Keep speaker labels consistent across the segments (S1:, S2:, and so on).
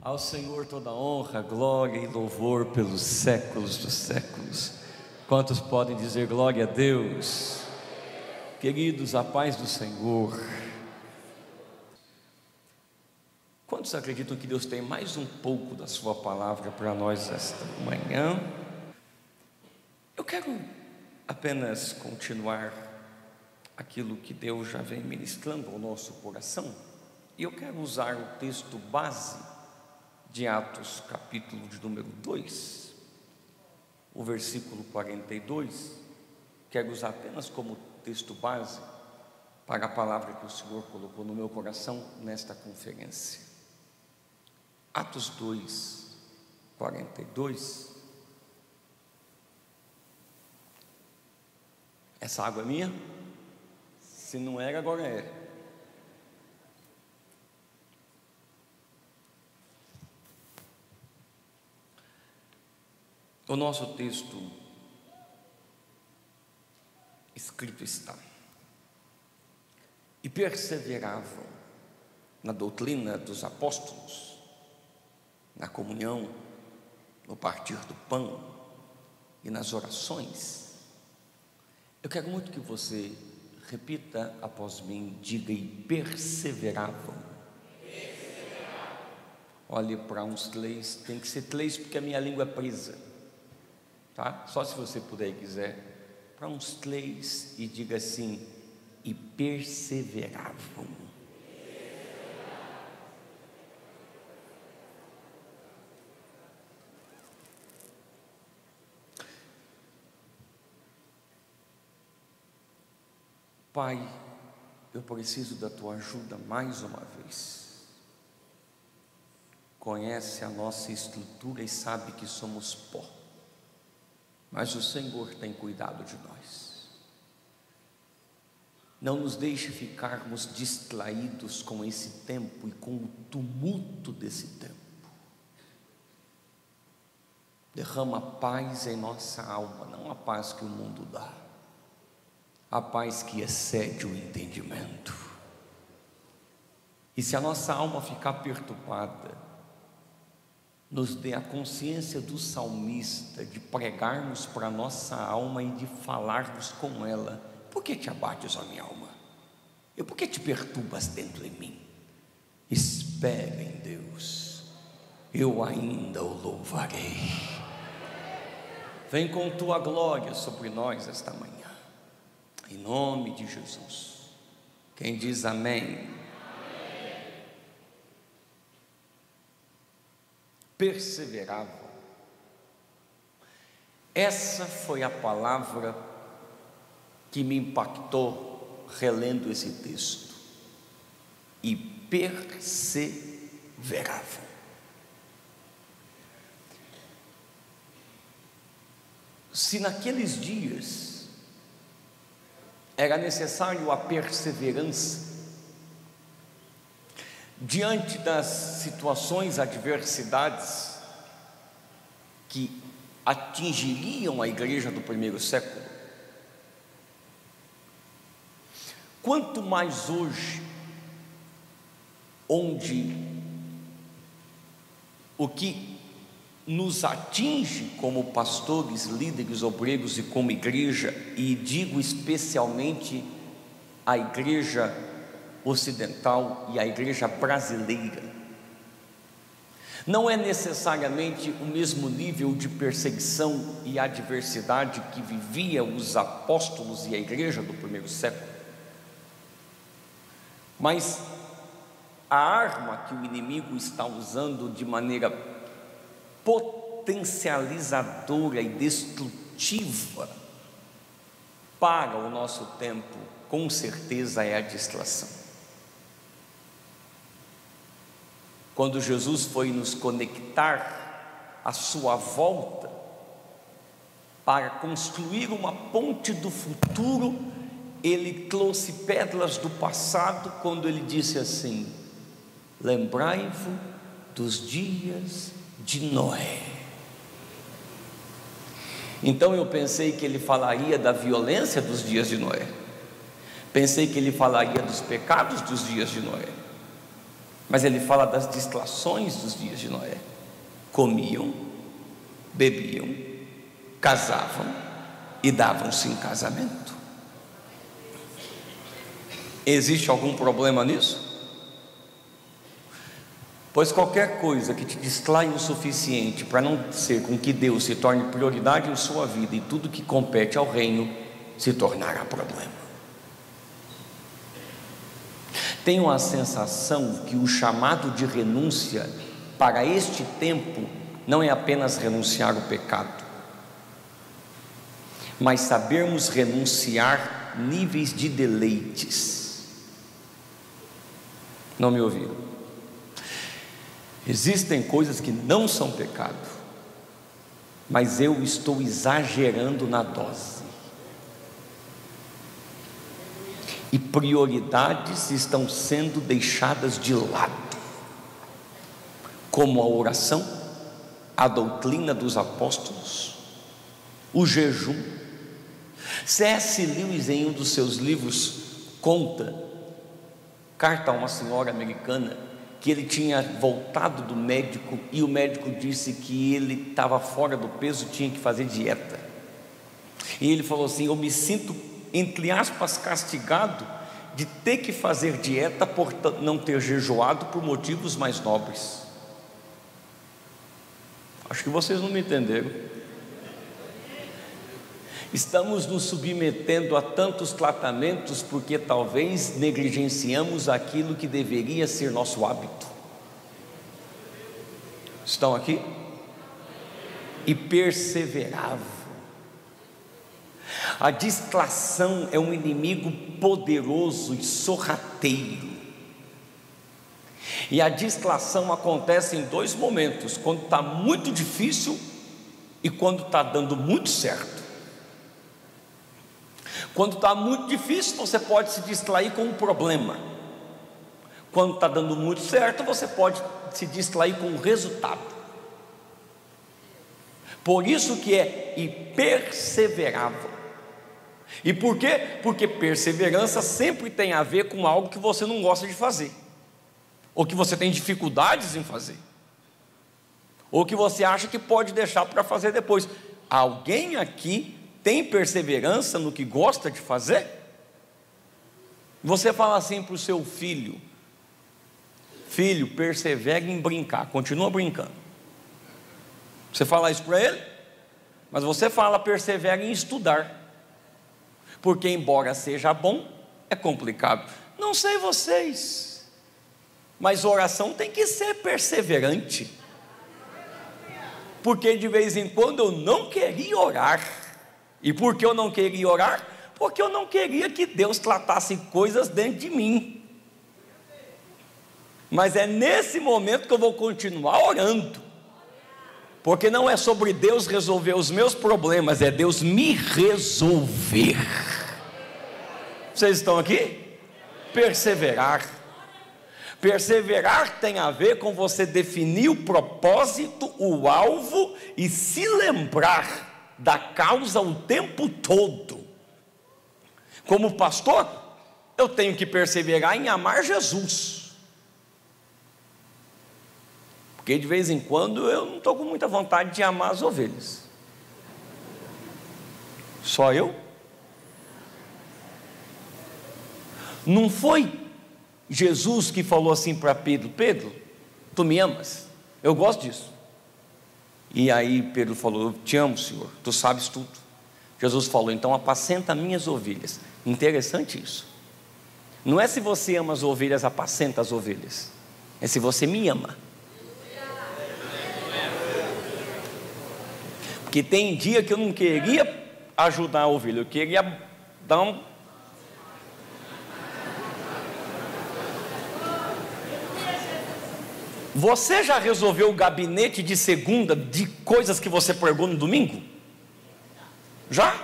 S1: Ao Senhor toda honra, glória e louvor pelos séculos dos séculos. Quantos podem dizer glória a Deus? Queridos, a paz do Senhor. Quantos acreditam que Deus tem mais um pouco da sua palavra para nós esta manhã? Eu quero apenas continuar aquilo que Deus já vem ministrando ao nosso coração, e eu quero usar o texto base de Atos, capítulo de número 2, o versículo 42, quero usar apenas como texto base para a palavra que o Senhor colocou no meu coração nesta conferência. Atos 2, 42. Essa água é minha? Se não era, agora é. O nosso texto escrito está: e perseveravam na doutrina dos apóstolos, na comunhão, no partir do pão e nas orações. Eu quero muito que você repita após mim, diga: e perseveravam. Olhe para uns 3, tem que ser 3 porque a minha língua é presa, tá? Só se você puder e quiser, para uns 3 e diga assim: e perseveravam. Pai, eu preciso da tua ajuda mais uma vez. Conhece a nossa estrutura e sabe que somos pó, mas o Senhor tem cuidado de nós. Não nos deixe ficarmos distraídos com esse tempo e com o tumulto desse tempo. Derrama paz em nossa alma, não a paz que o mundo dá, a paz que excede o entendimento. E se a nossa alma ficar perturbada, nos dê a consciência do salmista de pregarmos para a nossa alma e de falarmos com ela: por que te abates, ó minha alma? E por que te perturbas dentro de mim? Espere em Deus, eu ainda o louvarei. Vem com tua glória sobre nós esta manhã, em nome de Jesus. Quem diz amém? Perseveravam. Essa foi a palavra que me impactou relendo esse texto. E perseveravam. Se naqueles dias era necessário a perseverança diante das situações, adversidades que atingiriam a igreja do primeiro século, quanto mais hoje, onde o que nos atinge como pastores, líderes, obreiros e como igreja, e digo especialmente a igreja ocidental e a igreja brasileira, não é necessariamente o mesmo nível de perseguição e adversidade que vivia os apóstolos e a igreja do primeiro século, mas a arma que o inimigo está usando de maneira potencializadora e destrutiva para o nosso tempo, com certeza é a distração. Quando Jesus foi nos conectar à sua volta para construir uma ponte do futuro, ele trouxe pedras do passado quando ele disse assim: lembrai-vos dos dias de Noé. Então eu pensei que ele falaria da violência dos dias de Noé, pensei que ele falaria dos pecados dos dias de Noé, Mas ele fala das distrações dos dias de Noé. Comiam, bebiam, casavam e davam-se em casamento. Existe algum problema nisso? Pois qualquer coisa que te distrai o suficiente para não ser com que Deus se torne prioridade em sua vida e tudo que compete ao reino se tornará problema. Tenho a sensação que o chamado de renúncia para este tempo não é apenas renunciar ao pecado, mas sabermos renunciar níveis de deleites. Não me ouviram? Existem coisas que não são pecado, mas eu estou exagerando na dose, e prioridades estão sendo deixadas de lado, como a oração, a doutrina dos apóstolos, o jejum. C.S. Lewis, em um dos seus livros, conta, carta a uma senhora americana, que ele tinha voltado do médico e o médico disse que ele estava fora do peso, tinha que fazer dieta. E ele falou assim: eu me sinto, entre aspas, castigado de ter que fazer dieta por não ter jejuado por motivos mais nobres. Acho que vocês não me entenderam. Estamos nos submetendo a tantos tratamentos porque talvez negligenciamos aquilo que deveria ser nosso hábito. Estão aqui? E perseverável. A distração é um inimigo poderoso e sorrateiro. E a distração acontece em dois momentos: quando está muito difícil e quando está dando muito certo. Quando está muito difícil, você pode se distrair com um problema. Quando está dando muito certo, você pode se distrair com o resultado. Por isso que é perseverável. E por quê? Porque perseverança sempre tem a ver com algo que você não gosta de fazer, ou que você tem dificuldades em fazer, ou que você acha que pode deixar para fazer depois. Alguém aqui tem perseverança no que gosta de fazer? Você fala assim para o seu filho: filho, persevere em brincar, continua brincando. Você fala isso para ele, mas você fala: persevere em estudar, porque embora seja bom, é complicado. Não sei vocês, mas oração tem que ser perseverante, porque de vez em quando eu não queria orar. E por que eu não queria orar? Porque eu não queria que Deus tratasse coisas dentro de mim. Mas é nesse momento que eu vou continuar orando, porque não é sobre Deus resolver os meus problemas, é Deus me resolver. Vocês estão aqui? Perseverar. Perseverar tem a ver com você definir o propósito, o alvo e se lembrar da causa o tempo todo. Como pastor, eu tenho que perseverar em amar Jesus, porque de vez em quando eu não estou com muita vontade de amar as ovelhas. Só eu? Não foi Jesus que falou assim para Pedro: Pedro, tu me amas? Eu gosto disso. E aí Pedro falou: eu te amo, Senhor, tu sabes tudo. Jesus falou: então apacenta minhas ovelhas. Interessante isso. Não é se você ama as ovelhas, apacenta as ovelhas, é se você me ama. Porque tem dia que eu não queria ajudar a ovelha, eu queria dar um... Você já resolveu o gabinete de segunda de coisas que você pregou no domingo? Já?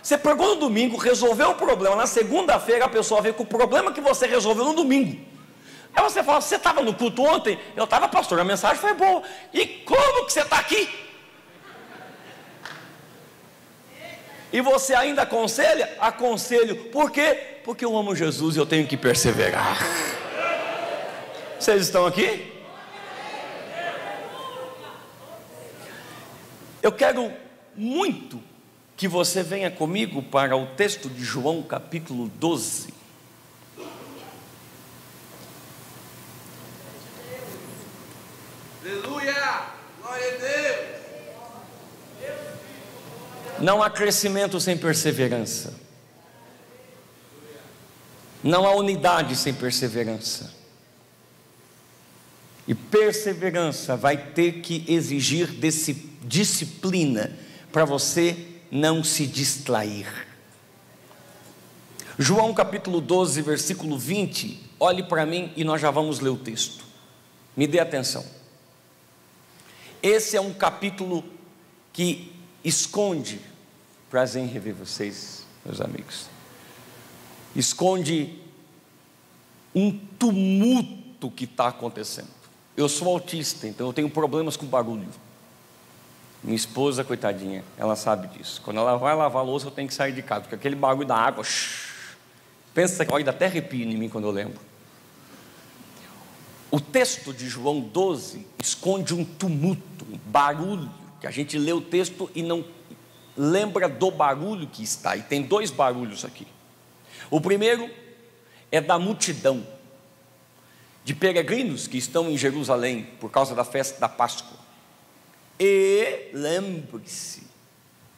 S1: Você pregou no domingo, resolveu o problema. Na segunda-feira a pessoa vê com o problema que você resolveu no domingo. Aí você fala: você estava no culto ontem? Eu estava, pastor, a mensagem foi boa. E como que você está aqui? E você ainda aconselha? Aconselho. Por quê? Porque eu amo Jesus e eu tenho que perseverar. Vocês estão aqui? Eu quero muito que você venha comigo para o texto de João capítulo 12.
S2: Aleluia! Glória a Deus!
S1: Não há crescimento sem perseverança. Não há unidade sem perseverança. E perseverança vai ter que exigir disciplina para você não se distrair. João capítulo 12, versículo 20. Olhe para mim e nós já vamos ler o texto. Me dê atenção. Esse é um capítulo que esconde, prazer em rever vocês, meus amigos, esconde um tumulto que está acontecendo. Eu sou autista, então eu tenho problemas com barulho. Minha esposa, coitadinha, ela sabe disso. Quando ela vai lavar a louça, eu tenho que sair de casa, porque aquele barulho da água, pensa que olha, dá até arrepio em mim quando eu lembro. O texto de João 12 esconde um tumulto, um barulho, que a gente lê o texto e não lembra do barulho que está. E tem dois barulhos aqui. O primeiro é da multidão de peregrinos que estão em Jerusalém por causa da festa da Páscoa. E lembre-se,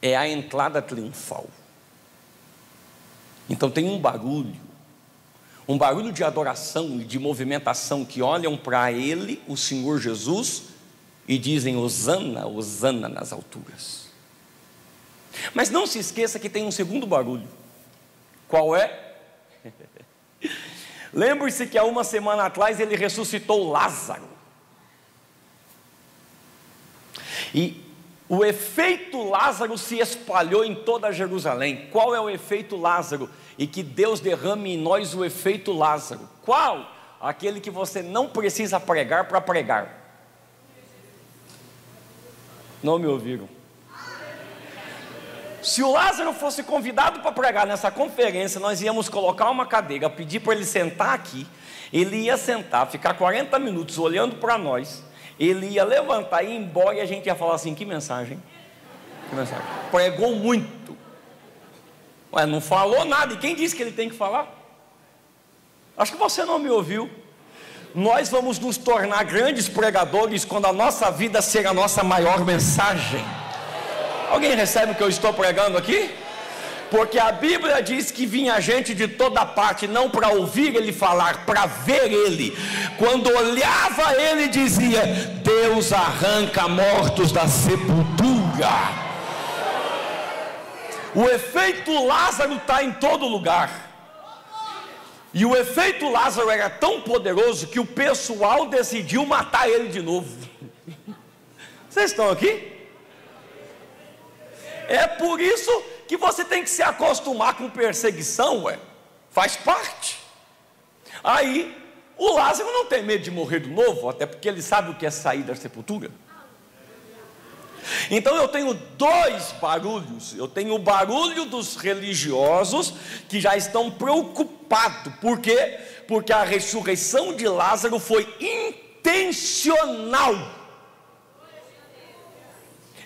S1: é a entrada triunfal. Então tem um barulho de adoração e de movimentação, que olham para ele, o Senhor Jesus, e dizem: Hosana, Hosana nas alturas. Mas não se esqueça que tem um segundo barulho. Qual é? Lembre-se que há uma semana atrás ele ressuscitou Lázaro. E o efeito Lázaro se espalhou em toda Jerusalém. Qual é o efeito Lázaro? E que Deus derrame em nós o efeito Lázaro. Qual? Aquele que você não precisa pregar para pregar. Não me ouviram? Se o Lázaro fosse convidado para pregar nessa conferência, nós íamos colocar uma cadeira, pedir para ele sentar aqui. Ele ia sentar, ficar 40 minutos olhando para nós. Ele ia levantar e ir embora, e a gente ia falar assim: que mensagem? Que mensagem? Pregou muito. Ué, não falou nada. E quem disse que ele tem que falar? Acho que você não me ouviu. Nós vamos nos tornar grandes pregadores quando a nossa vida ser a nossa maior mensagem. Alguém recebe o que eu estou pregando aqui? Porque a Bíblia diz que vinha gente de toda parte, não para ouvir ele falar, para ver ele. Quando olhava ele, dizia: Deus arranca mortos da sepultura. O efeito Lázaro está em todo lugar. E o efeito Lázaro era tão poderoso que o pessoal decidiu matar ele de novo. Vocês estão aqui? É por isso que você tem que se acostumar com perseguição, ué. Faz parte. Aí, o Lázaro não tem medo de morrer de novo, até porque ele sabe o que é sair da sepultura. Então eu tenho dois barulhos. Eu tenho o barulho dos religiosos, que já estão preocupados. Por quê? Porque a ressurreição de Lázaro foi intencional.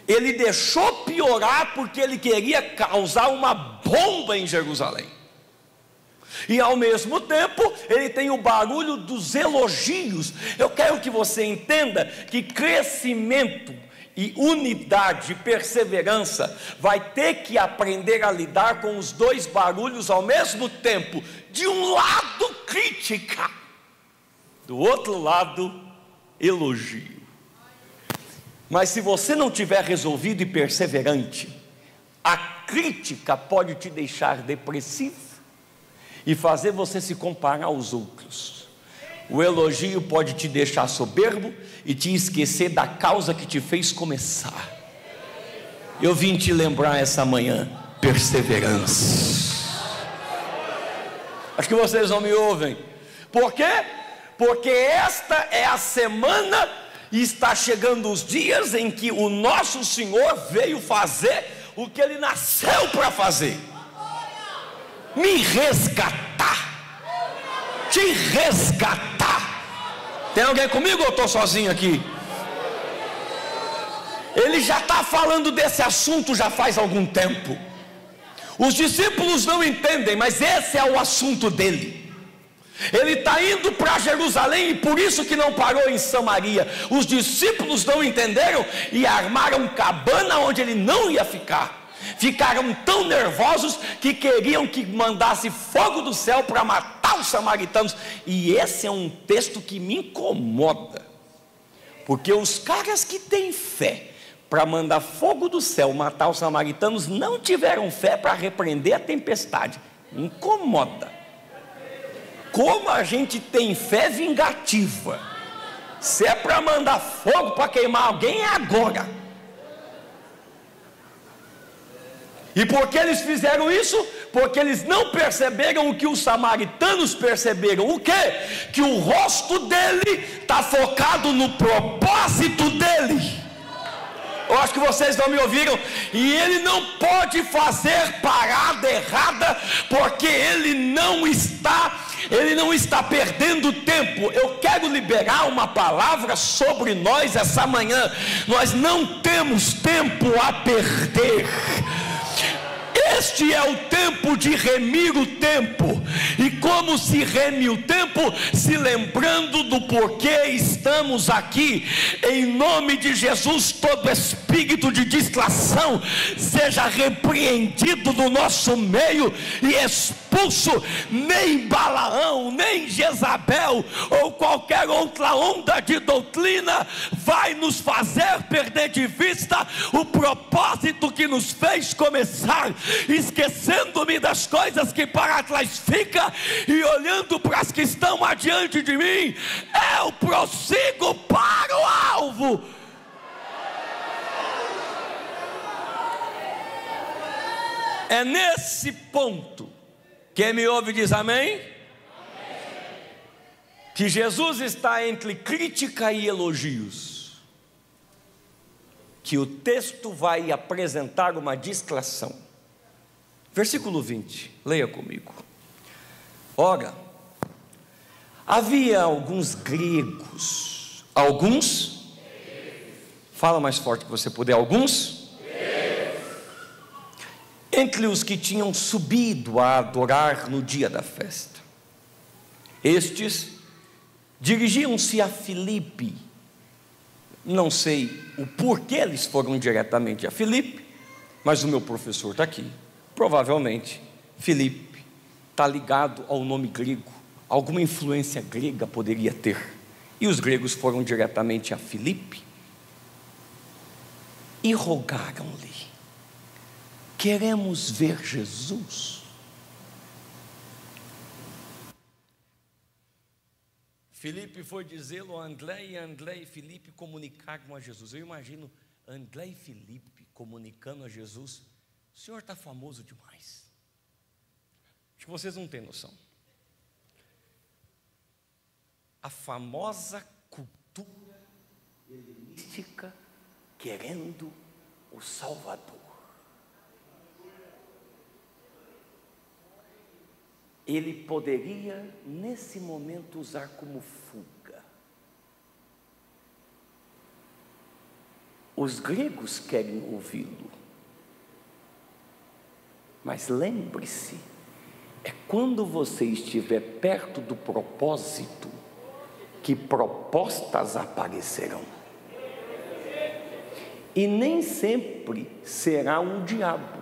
S1: Ele deixou piorar porque ele queria causar uma bomba em Jerusalém. E ao mesmo tempo, ele tem o barulho dos elogios. Eu quero que você entenda que crescimento e unidade, perseverança, vai ter que aprender a lidar com os dois barulhos ao mesmo tempo. De um lado, crítica, do outro lado, elogio. Mas se você não tiver resolvido e perseverante, a crítica pode te deixar depressivo e fazer você se comparar aos outros. O elogio pode te deixar soberbo e te esquecer da causa que te fez começar. Eu vim te lembrar essa manhã: perseverança. Acho que vocês não me ouvem. Por quê? Porque esta é a semana e está chegando os dias em que o nosso Senhor veio fazer o que Ele nasceu para fazer: me resgatar, te resgatar. Tem alguém comigo ou eu estou sozinho aqui? Ele já está falando desse assunto já faz algum tempo. Os discípulos não entendem, mas esse é o assunto dele. Ele está indo para Jerusalém e por isso que não parou em Samaria. Os discípulos não entenderam e armaram cabana onde ele não ia ficar. Ficaram tão nervosos que queriam que mandasse fogo do céu para matar os samaritanos. E esse é um texto que me incomoda, porque os caras que têm fé para mandar fogo do céu matar os samaritanos não tiveram fé para repreender a tempestade. Me incomoda. Como a gente tem fé vingativa? Se é para mandar fogo para queimar alguém, é agora. E por que eles fizeram isso? Porque eles não perceberam o que os samaritanos perceberam. O quê? Que o rosto dele está focado no propósito dele. Eu acho que vocês não me ouviram. E ele não pode fazer parada errada, porque ele não está perdendo tempo. Eu quero liberar uma palavra sobre nós essa manhã. Nós não temos tempo a perder. Este é o tempo de remir o tempo. E como se reme o tempo? Se lembrando do porquê estamos aqui. Em nome de Jesus, todo espírito de distração seja repreendido do nosso meio e expulso. Nem Balaão, nem Jezabel ou qualquer outra onda de doutrina vai nos fazer perder de vista o propósito que nos fez começar. Esquecendo-me das coisas que para trás fica e olhando para as que estão adiante de mim, eu prossigo para o alvo. É nesse ponto, quem me ouve diz amém? Que Jesus está entre crítica e elogios, que o texto vai apresentar uma discreção. Versículo 20, leia comigo. Ora, havia alguns gregos, fala mais forte que você puder, entre os que tinham subido a adorar no dia da festa. Estes dirigiam-se a Filipe. Não sei o porquê eles foram diretamente a Filipe, mas o meu professor está aqui. Provavelmente Filipe está ligado ao nome grego, alguma influência grega poderia ter, e os gregos foram diretamente a Filipe e rogaram-lhe: queremos ver Jesus. Filipe foi dizê-lo a André, e André e Filipe comunicaram a Jesus. Eu imagino André e Filipe comunicando a Jesus: o senhor está famoso demais. Acho que vocês não têm noção. A famosa cultura helenística querendo o Salvador. Ele poderia, nesse momento, usar como fuga. Os gregos querem ouvi-lo. Mas lembre-se, é quando você estiver perto do propósito que propostas aparecerão. E nem sempre será o diabo.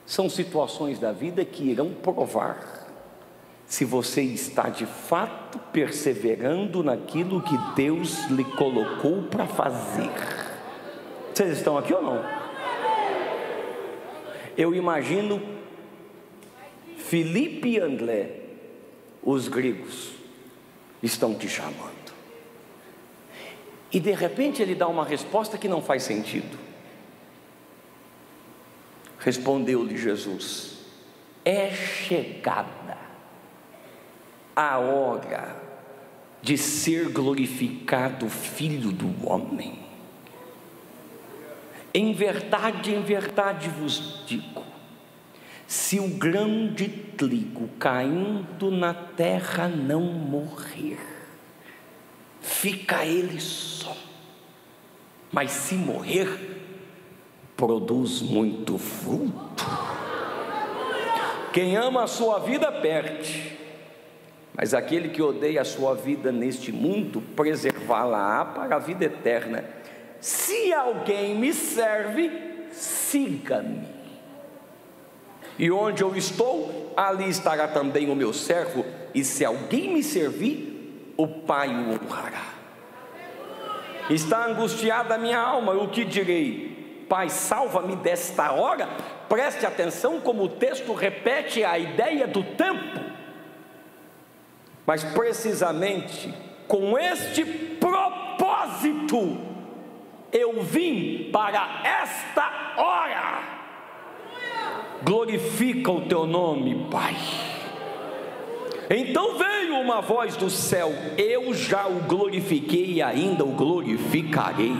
S1: São situações da vida que irão provar se você está de fato perseverando naquilo que Deus lhe colocou para fazer. Vocês estão aqui ou não? Eu imagino Filipe e André, os gregos, estão te chamando. E de repente ele dá uma resposta que não faz sentido. Respondeu-lhe Jesus: é chegada a hora de ser glorificado o Filho do Homem. Em verdade vos digo, se o grão de trigo caindo na terra não morrer, fica ele só. Mas se morrer, produz muito fruto. Quem ama a sua vida perde, mas aquele que odeia a sua vida neste mundo, preservá-la-á para a vida eterna. Se alguém me serve, siga-me. E onde eu estou, ali estará também o meu servo. E se alguém me servir, o Pai o honrará. Está angustiada a minha alma, o que direi? Pai, salva-me desta hora. Preste atenção como o texto repete a ideia do tempo. Mas precisamente com este propósito eu vim para esta hora. Glorifica o teu nome, Pai. Então veio uma voz do céu: eu já o glorifiquei e ainda o glorificarei.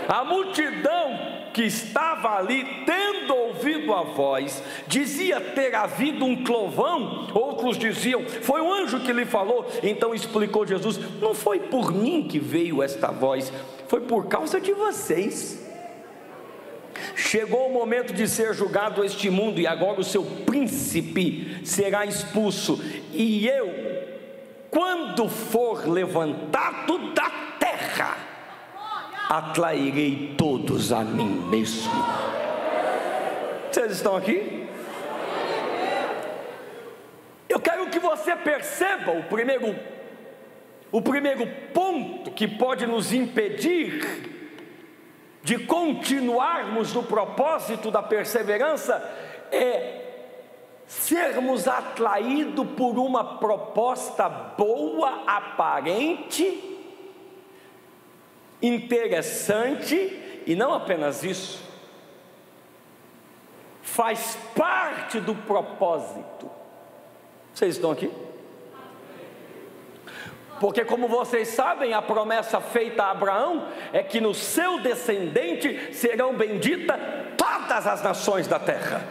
S1: A multidão que estava ali, tendo ouvido a voz, dizia ter havido um trovão. Outros diziam: foi um anjo que lhe falou. Então explicou Jesus: não foi por mim que veio esta voz, foi por causa de vocês. Chegou o momento de ser julgado este mundo, e agora o seu príncipe será expulso. E eu, quando for levantado da terra, atrairei todos a mim mesmo. Vocês estão aqui? Eu quero que você perceba o primeiro ponto que pode nos impedir de continuarmos no propósito da perseverança, é sermos atraídos por uma proposta boa, aparente, interessante, e não apenas isso, faz parte do propósito. Vocês estão aqui? Porque, como vocês sabem, a promessa feita a Abraão é que no seu descendente serão benditas todas as nações da terra.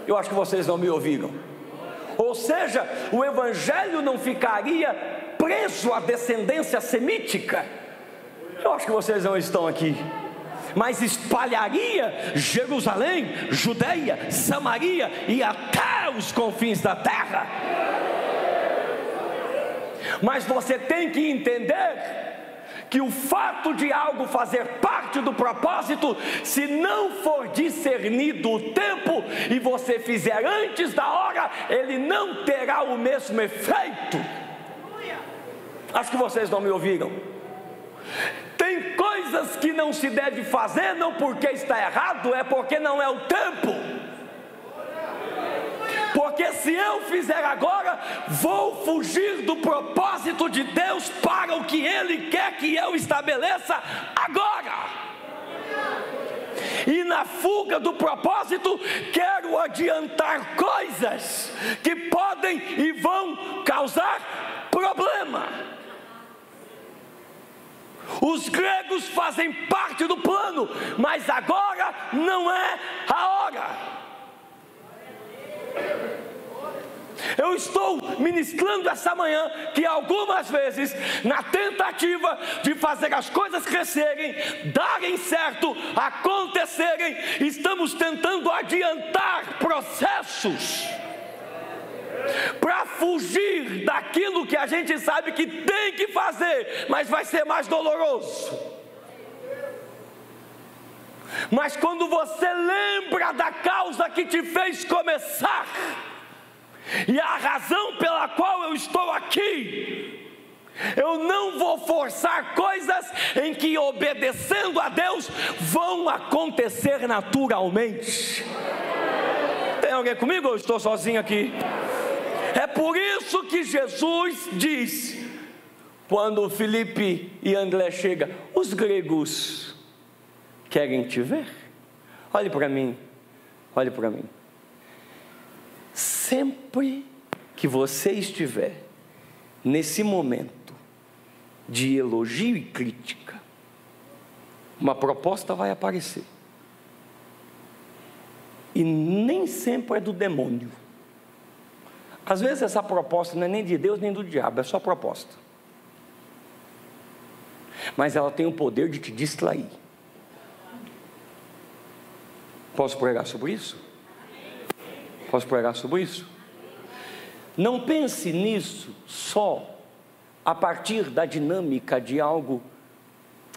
S1: Eu acho que vocês não me ouviram. Ou seja, o evangelho não ficaria preso à descendência semítica. Eu acho que vocês não estão aqui. Mas espalharia Jerusalém, Judeia, Samaria e até os confins da terra. Mas você tem que entender que o fato de algo fazer parte do propósito, se não for discernido o tempo e você fizer antes da hora, ele não terá o mesmo efeito. Acho que vocês não me ouviram. Tem coisas que não se deve fazer, não porque está errado, é porque não é o tempo. Porque se eu fizer agora, vou fugir do propósito de Deus para o que Ele quer que eu estabeleça agora. E na fuga do propósito, quero adiantar coisas que podem e vão causar problema. Os gregos fazem parte do plano, mas agora não é a hora. Eu estou ministrando essa manhã que algumas vezes, na tentativa de fazer as coisas crescerem, darem certo, acontecerem, estamos tentando adiantar processos para fugir daquilo que a gente sabe que tem que fazer, mas vai ser mais doloroso. Mas quando você lembra da causa que te fez começar, e a razão pela qual eu estou aqui, eu não vou forçar coisas em que, obedecendo a Deus, vão acontecer naturalmente. Tem alguém comigo ou eu estou sozinho aqui? É por isso que Jesus diz, quando Filipe e André chegam: os gregos querem te ver? Olhe para mim, olhe para mim. Sempre que você estiver nesse momento de elogio e crítica, uma proposta vai aparecer. E nem sempre é do demônio. Às vezes essa proposta não é nem de Deus nem do diabo, é só proposta. mas ela tem o poder de te distrair. Posso pregar sobre isso? Posso pregar sobre isso? Não pense nisso só a partir da dinâmica de algo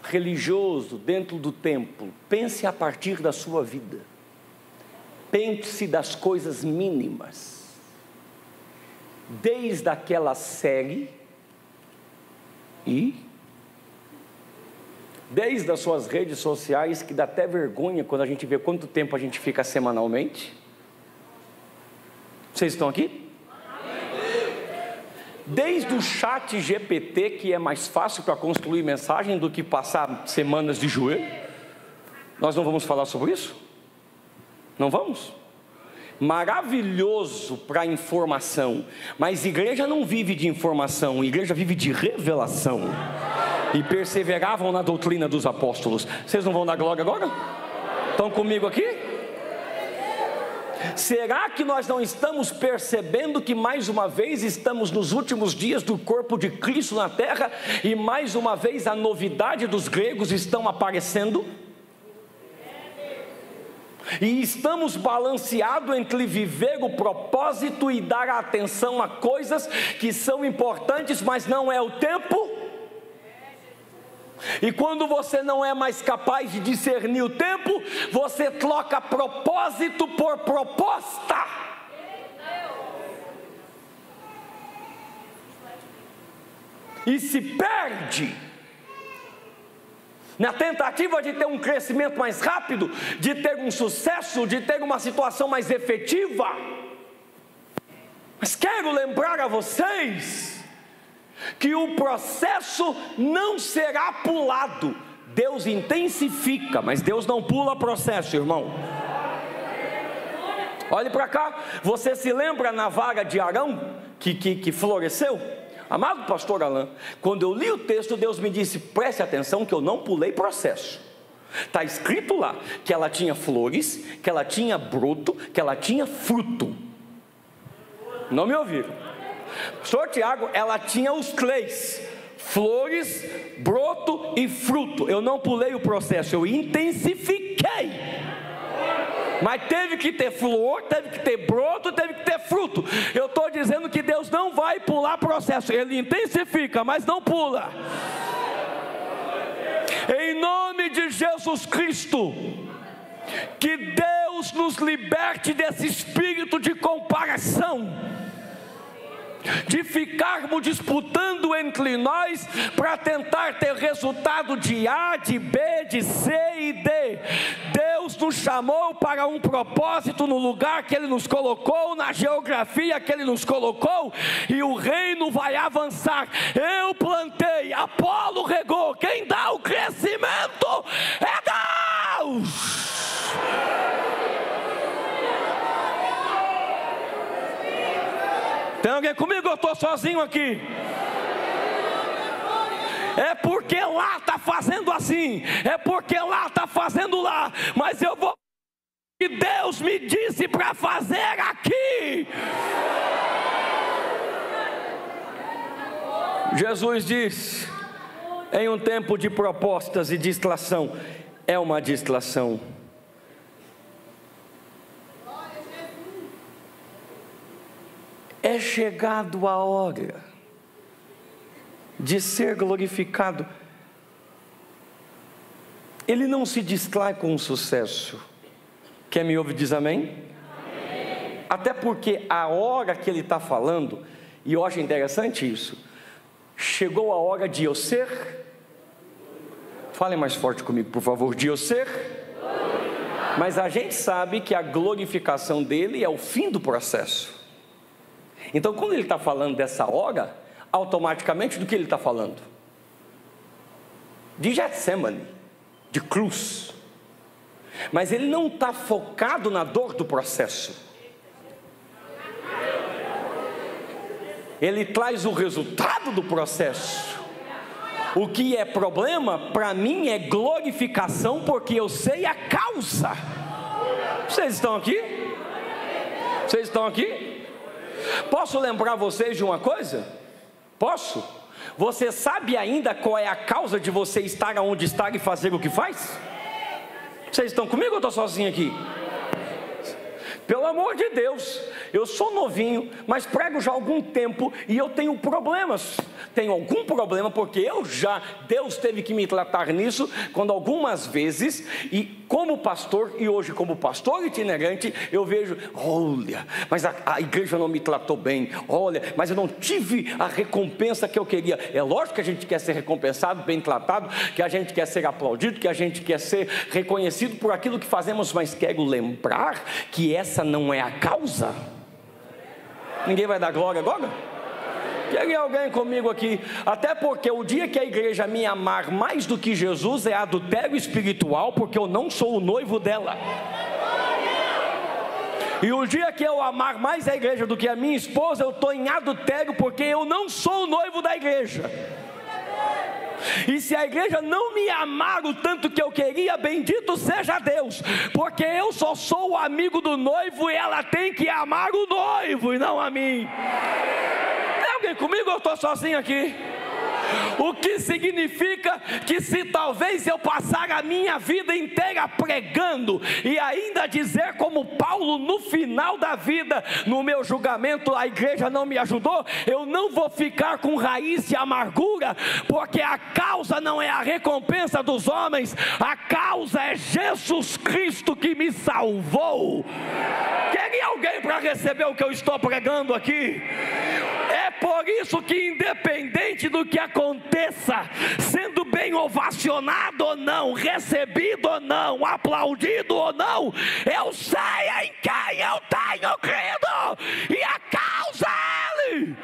S1: religioso dentro do templo. Pense a partir da sua vida. Pense das coisas mínimas. Desde aquela série e desde as suas redes sociais, que dá até vergonha quando a gente vê quanto tempo a gente fica semanalmente. Vocês estão aqui? Desde o chat GPT, que é mais fácil para construir mensagem do que passar semanas de joelho. Nós não vamos falar sobre isso? Não vamos? Maravilhoso para informação, mas igreja não vive de informação, igreja vive de revelação. E perseveravam na doutrina dos apóstolos. Vocês não vão dar glória agora? Estão comigo aqui? Será que nós não estamos percebendo que mais uma vez estamos nos últimos dias do corpo de Cristo na terra, e mais uma vez a novidade dos gregos estão aparecendo? E estamos balanceados entre viver o propósito e dar atenção a coisas que são importantes, mas não é o tempo. E quando você não é mais capaz de discernir o tempo, você troca propósito por proposta. E se perde na tentativa de ter um crescimento mais rápido, de ter um sucesso, de ter uma situação mais efetiva. Mas quero lembrar a vocês que o processo não será pulado. Deus intensifica, mas Deus não pula processo, irmão. Olhe para cá. Você se lembra na vaga de Arão que floresceu? Amado pastor Alain, quando eu li o texto, Deus me disse: preste atenção que eu não pulei processo. Está escrito lá que ela tinha flores, que ela tinha broto, que ela tinha fruto. Não me ouviram? Pastor Tiago, ela tinha os três: flores, broto e fruto. Eu não pulei o processo, eu intensifiquei. Mas teve que ter flor, teve que ter broto, teve que ter fruto. Eu estou dizendo que Deus não vai pular processo. Ele intensifica, mas não pula. Em nome de Jesus Cristo, que Deus nos liberte desse espírito de comparação, de ficarmos disputando entre nós para tentar ter resultado de A, de B, de C e D. Deus nos chamou para um propósito no lugar que Ele nos colocou, na geografia que Ele nos colocou, e o reino vai avançar. Eu plantei, Apolo regou, quem dá o crescimento é Deus. Tem alguém comigo? Eu estou sozinho aqui. É porque lá está fazendo assim, é porque lá está fazendo lá, mas eu vou que Deus me disse para fazer aqui. Jesus diz: em um tempo de propostas e distração, é uma distração. É chegado a hora de ser glorificado. Ele não se distrai com o sucesso. Quem me ouve diz amém? Amém. Até porque a hora que ele está falando, e eu acho interessante isso, chegou a hora de eu ser. Falem mais forte comigo, por favor. De eu ser. Mas a gente sabe que a glorificação dele é o fim do processo. Então, quando ele está falando dessa hora, automaticamente do que ele está falando? De Getsemane, de cruz. Mas ele não está focado na dor do processo. Ele traz o resultado do processo. O que é problema, para mim, é glorificação, porque eu sei a causa. Vocês estão aqui? Vocês estão aqui? Posso lembrar vocês de uma coisa? Posso? Você sabe ainda qual é a causa de você estar onde está e fazer o que faz? Vocês estão comigo ou eu estou sozinho aqui? Pelo amor de Deus, eu sou novinho, mas prego já há algum tempo e eu tenho problemas. Tenho algum problema porque Deus teve que me tratar nisso, quando algumas vezes, e como pastor, e hoje como pastor itinerante, eu vejo, olha, mas a igreja não me tratou bem, olha, mas eu não tive a recompensa que eu queria. É lógico que a gente quer ser recompensado, bem tratado, que a gente quer ser aplaudido, que a gente quer ser reconhecido por aquilo que fazemos, mas quero lembrar que essa não é a causa. Ninguém vai dar glória agora? Queria alguém comigo aqui? Até porque o dia que a igreja me amar mais do que Jesus é adultério espiritual, porque eu não sou o noivo dela. E o dia que eu amar mais a igreja do que a minha esposa, eu estou em adultério, porque eu não sou o noivo da igreja. E se a igreja não me amar o tanto que eu queria, bendito seja Deus, porque eu só sou o amigo do noivo e ela tem que amar o noivo e não a mim. Tem alguém comigo ou eu estou sozinho aqui? O que significa que se talvez eu passar a minha vida inteira pregando e ainda dizer como Paulo no final da vida, no meu julgamento a igreja não me ajudou, eu não vou ficar com raiz de amargura, porque a causa não é a recompensa dos homens, a causa é Jesus Cristo que me salvou. Queria alguém para receber o que eu estou pregando aqui? É por isso que independente do que aconteça, sendo bem ovacionado ou não, recebido ou não, aplaudido ou não, eu sei em quem eu tenho crido, e a causa é Ele.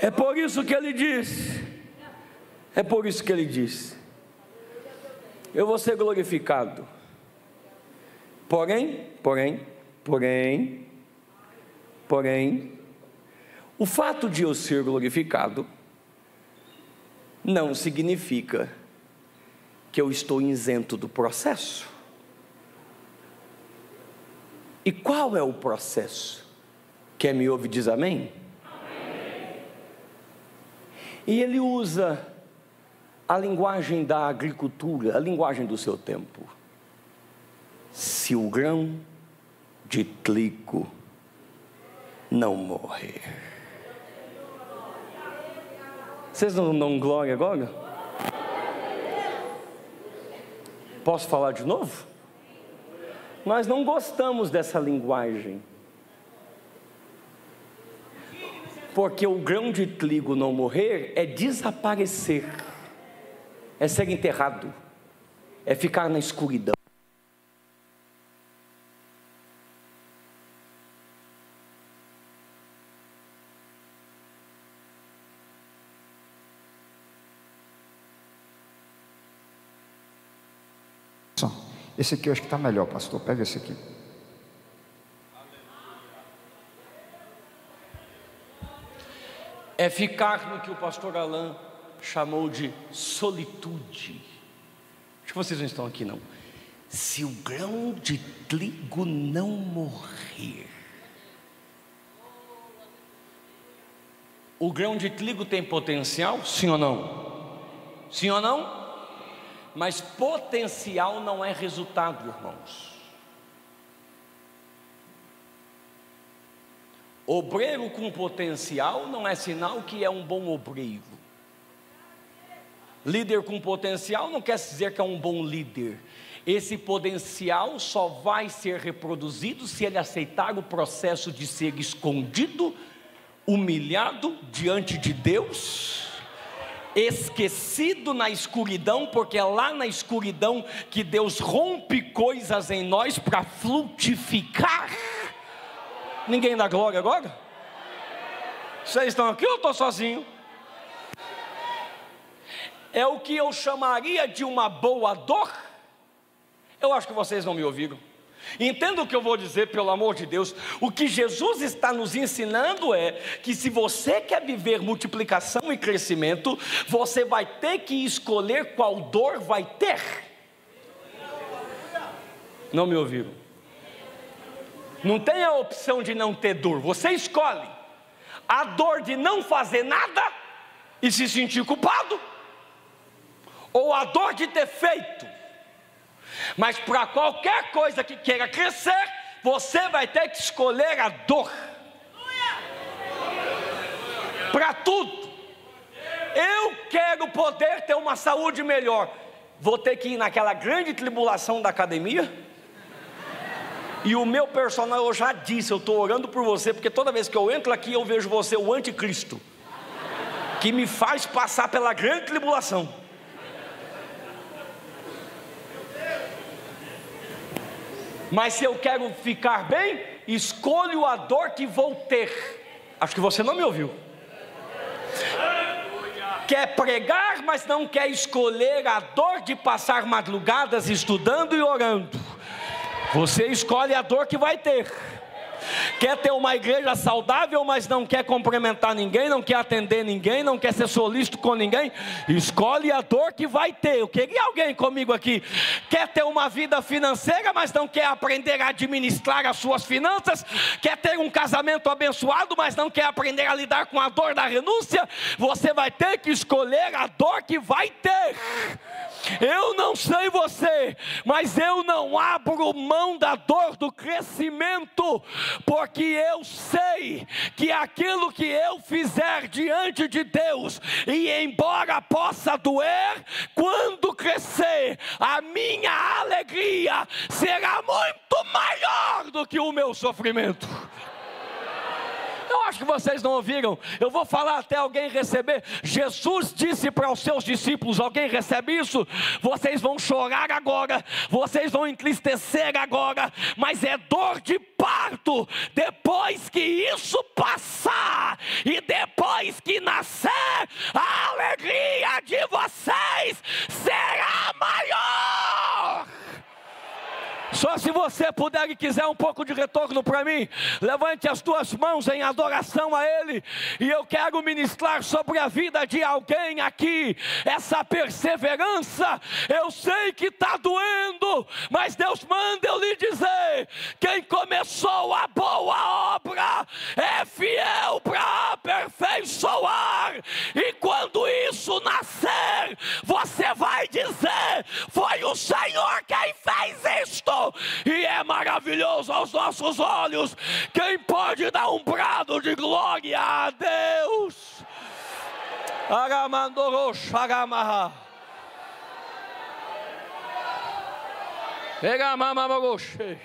S1: É por isso que Ele diz, eu vou ser glorificado. Porém, o fato de eu ser glorificado não significa que eu estou isento do processo. E qual é o processo? Quem me ouve diz amém? Amém. E ele usa a linguagem da agricultura, a linguagem do seu tempo. Se o grão de trigo não morrer. Vocês não dão glória agora? Posso falar de novo? Nós não gostamos dessa linguagem, porque o grão de trigo não morrer é desaparecer, é ser enterrado, é ficar na escuridão.
S3: Esse aqui eu acho que está melhor, pastor. Pega esse aqui.
S1: É ficar no que o pastor Alain chamou de solitude. Acho que vocês não estão aqui não. Se o grão de trigo não morrer. O grão de trigo tem potencial? Sim ou não? Sim ou não? Mas potencial não é resultado, irmãos. Obreiro com potencial não é sinal que é um bom obreiro. Líder com potencial não quer dizer que é um bom líder. Esse potencial só vai ser reproduzido se ele aceitar o processo de ser escondido, humilhado diante de Deus, esquecido na escuridão, porque é lá na escuridão que Deus rompe coisas em nós para frutificar. Ninguém dá glória agora? Vocês estão aqui ou eu estou sozinho? É o que eu chamaria de uma boa dor. Eu acho que vocês não me ouviram. Entenda o que eu vou dizer, pelo amor de Deus. O que Jesus está nos ensinando é que se você quer viver multiplicação e crescimento, você vai ter que escolher qual dor vai ter. Não me ouviram? Não tem a opção de não ter dor. Você escolhe a dor de não fazer nada e se sentir culpado, ou a dor de ter feito. Mas para qualquer coisa que queira crescer, você vai ter que escolher a dor. Para tudo. Eu quero poder ter uma saúde melhor. Vou ter que ir naquela grande tribulação da academia. E o meu personal, eu já disse, eu estou orando por você, porque toda vez que eu entro aqui eu vejo você, o anticristo, que me faz passar pela grande tribulação. Mas se eu quero ficar bem, escolho a dor que vou ter. Acho que você não me ouviu. Quer pregar, mas não quer escolher a dor de passar madrugadas estudando e orando. Você escolhe a dor que vai ter. Quer ter uma igreja saudável, mas não quer cumprimentar ninguém, não quer atender ninguém, não quer ser solícito com ninguém. Escolhe a dor que vai ter. Eu queria alguém comigo aqui. Quer ter uma vida financeira, mas não quer aprender a administrar as suas finanças. Quer ter um casamento abençoado, mas não quer aprender a lidar com a dor da renúncia. Você vai ter que escolher a dor que vai ter. Eu não sei você, mas eu não abro mão da dor do crescimento, porque eu sei que aquilo que eu fizer diante de Deus, e embora possa doer, quando crescer, a minha alegria será muito maior do que o meu sofrimento. Eu acho que vocês não ouviram. Eu vou falar até alguém receber. Jesus disse para os seus discípulos: alguém recebe isso? Vocês vão chorar agora, vocês vão entristecer agora, mas é dor de parto. Depois que isso passar, e depois que nascer, a alegria de vocês será maior. Só se você puder e quiser um pouco de retorno para mim, levante as tuas mãos em adoração a Ele. E eu quero ministrar sobre a vida de alguém aqui essa perseverança. Eu sei que está doendo, mas Deus manda eu lhe dizer: quem começou a boa obra é fiel para aperfeiçoar. E quando isso nascer, você vai dizer: foi o Senhor quem fez isto. E é maravilhoso aos nossos olhos. Quem pode dar um brado de glória a Deus? Agamandoroshagamaha. Egamamamagoshe.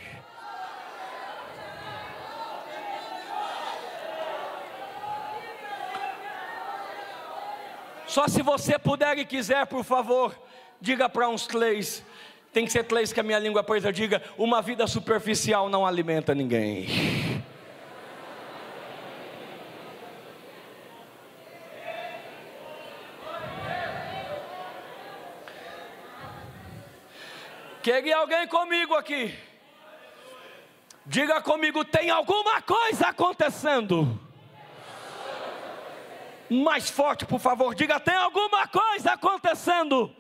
S1: Só se você puder e quiser, por favor, diga para uns 3. Tem que ser 3 que a minha língua presa diga: uma vida superficial não alimenta ninguém. Queria alguém comigo aqui? Diga comigo: tem alguma coisa acontecendo. Mais forte, por favor, diga: tem alguma coisa acontecendo.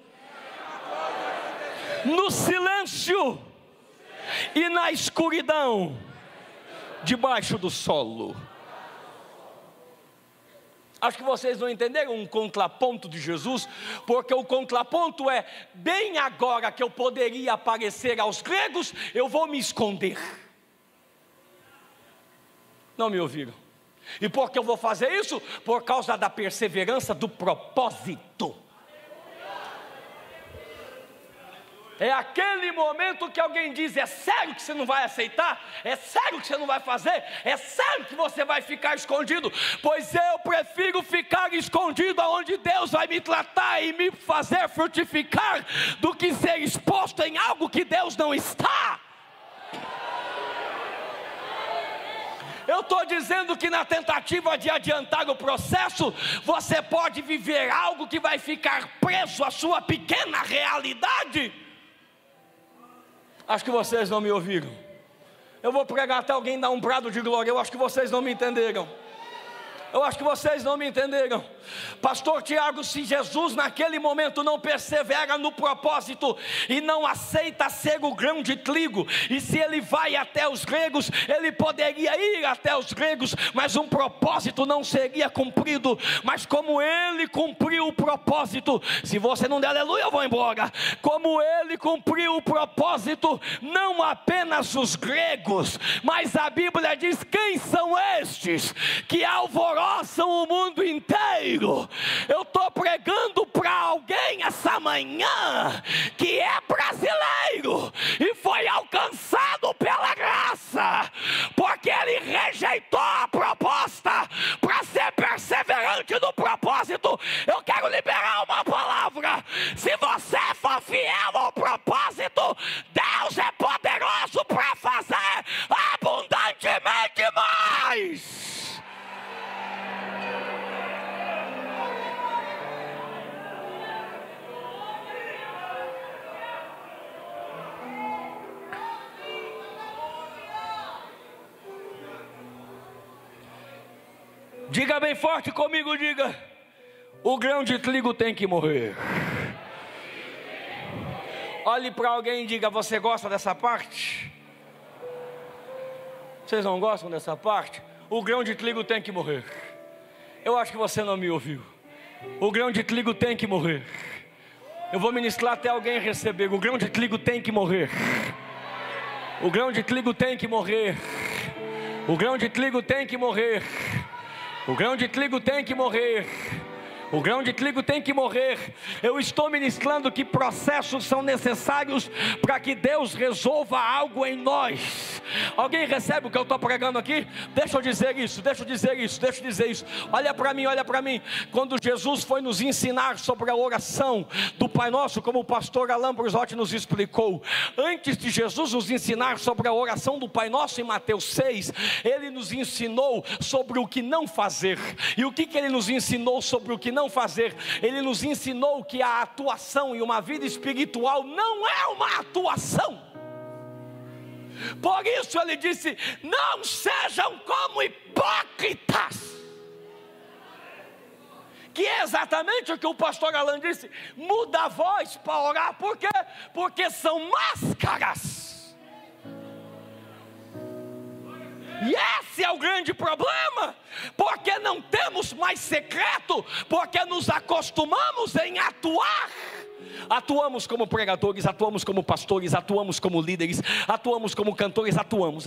S1: No silêncio e na escuridão, debaixo do solo. Acho que vocês não entenderam um contraponto de Jesus, porque o contraponto é: bem agora que eu poderia aparecer aos gregos, eu vou me esconder. Não me ouviram? E por que eu vou fazer isso? Por causa da perseverança do propósito. É aquele momento que alguém diz: é sério que você não vai aceitar? É sério que você não vai fazer? É sério que você vai ficar escondido? Pois eu prefiro ficar escondido aonde Deus vai me tratar e me fazer frutificar, do que ser exposto em algo que Deus não está. Eu estou dizendo que na tentativa de adiantar o processo, você pode viver algo que vai ficar preso à sua pequena realidade. Acho que vocês não me ouviram. Eu vou pregar até alguém dar um brado de glória. Eu acho que vocês não me entenderam. Eu acho que vocês não me entenderam. Pastor Tiago, se Jesus naquele momento não persevera no propósito e não aceita ser o grão de trigo, e se ele vai até os gregos, ele poderia ir até os gregos, mas um propósito não seria cumprido. Mas como ele cumpriu o propósito, se você não der aleluia eu vou embora. Como ele cumpriu o propósito, não apenas os gregos, mas a Bíblia diz: quem são estes que alvoroçam o mundo inteiro? Eu estou pregando para alguém essa manhã que é brasileiro e foi alcançado pela graça, porque ele rejeitou a proposta para ser perseverante no propósito. Eu quero liberar uma palavra: se você for fiel ao propósito, Deus é poderoso para fazer abundantemente mais. Diga bem forte comigo, diga: o grão de trigo tem que morrer. Olhe para alguém e diga: você gosta dessa parte? Vocês não gostam dessa parte? O grão de trigo tem que morrer. Eu acho que você não me ouviu. O grão de trigo tem que morrer. Eu vou ministrar até alguém receber. O grão de trigo tem que morrer. O grão de trigo tem que morrer. O grão de trigo tem que morrer. O grão de trigo tem que morrer. O grão de trigo tem que morrer. Eu estou ministrando que processos são necessários para que Deus resolva algo em nós. Alguém recebe o que eu estou pregando aqui? Deixa eu dizer isso. Olha para mim, olha para mim. Quando Jesus foi nos ensinar sobre a oração do Pai Nosso, como o pastor Alain Brusotti nos explicou, antes de Jesus nos ensinar sobre a oração do Pai Nosso em Mateus 6, Ele nos ensinou sobre o que não fazer. E o que Ele nos ensinou sobre o que não fazer? Ele nos ensinou que a atuação e uma vida espiritual não é uma atuação. Por isso ele disse: não sejam como hipócritas. Que é exatamente o que o pastor Alain disse: muda a voz para orar. Por quê? Porque são máscaras. E esse é o grande problema, porque não temos mais secreto, porque nos acostumamos em atuar. Atuamos como pregadores, atuamos como pastores, atuamos como líderes, atuamos como cantores, atuamos,